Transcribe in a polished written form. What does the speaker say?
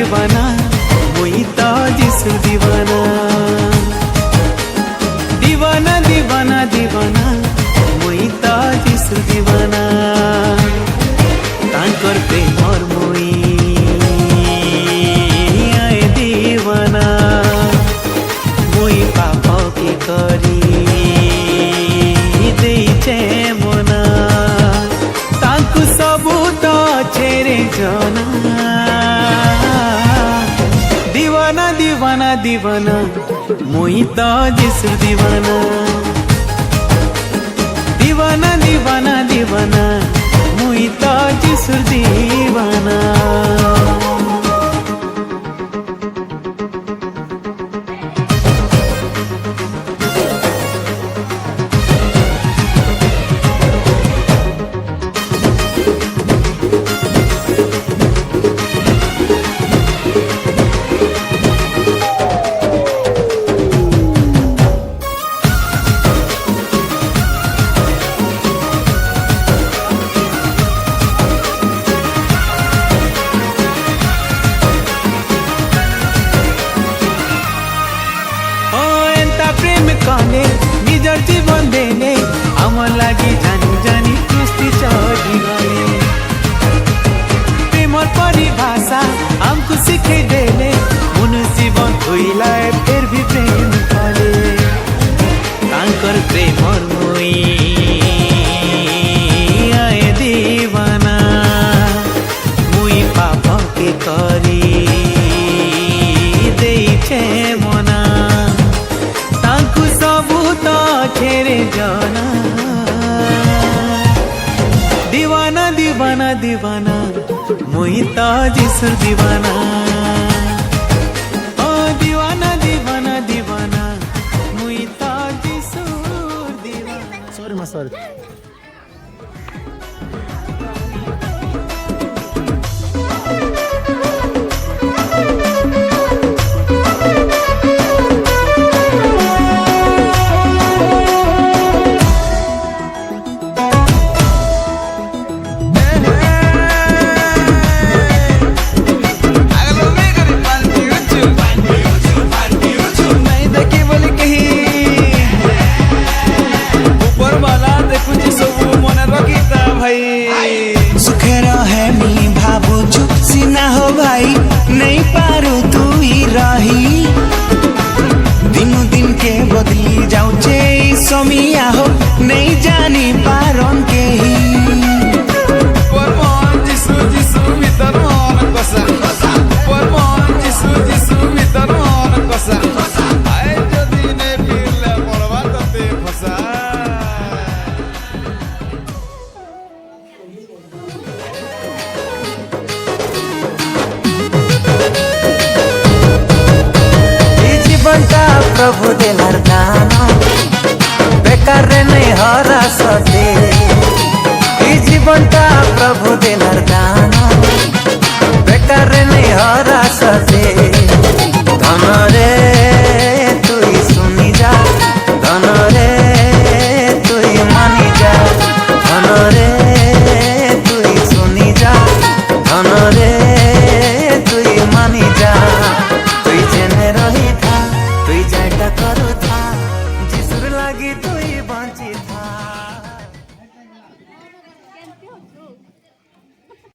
दीवाना मुई तो जिसु दीवाना दीवाना दीवाना दीवाना मुई तो जिसु दीवाना तांकर प्रेमर मुई आए दीवाना मुई पाप की करी देइछे मना तांकु सबू तो छेरे जाना दीवाना दीवाना दीवाना मुई तो जिसु दीवाना दीवाना दीवाना दीवाना मुई तो जिसु दीवाना प्रेम कले निजर जीवन देले आमर लागि जानी जानी कुस्ती चढ़ी गले प्रेमर परिभाषा हमको सिखे देले मुनु जीवन होइलाए फिर भी प्रेम कले तांकर प्रेमर मुई आए दीवाना मुई पाप के करी देइछे मना छेरे जाना दीवाना दीवाना दीवाना मुई तो जिसु दीवाना ओ दीवाना दीवाना दीवाना मुई तो जिसु दीवाना सॉरी मा सॉरी सुखेर है मी भाबुछु सीना हो भाई नहीं पारू तू ही रही दिनों दिन के बदली जाऊचे समिया हो नहीं जानी पारन के ही परमान जिसु जिसु भीतर मन कसा परमान जिसु जिसु भीतर मन कसा आए जदी ने फिरले परवा तते फसा प्रभु देलार दान बेकार रे नहीं हरा सते जीवनटा प्रभु देलार दान बेकार रे नहीं हरा सते धन रे तुई सुनी जा धन रे तुई मानी जा धन रे तुई सुनी जा धन रे तुई मानी जा तुई जेने रही था तुई जायटा करू था जिसुर लागी तुई बंची था।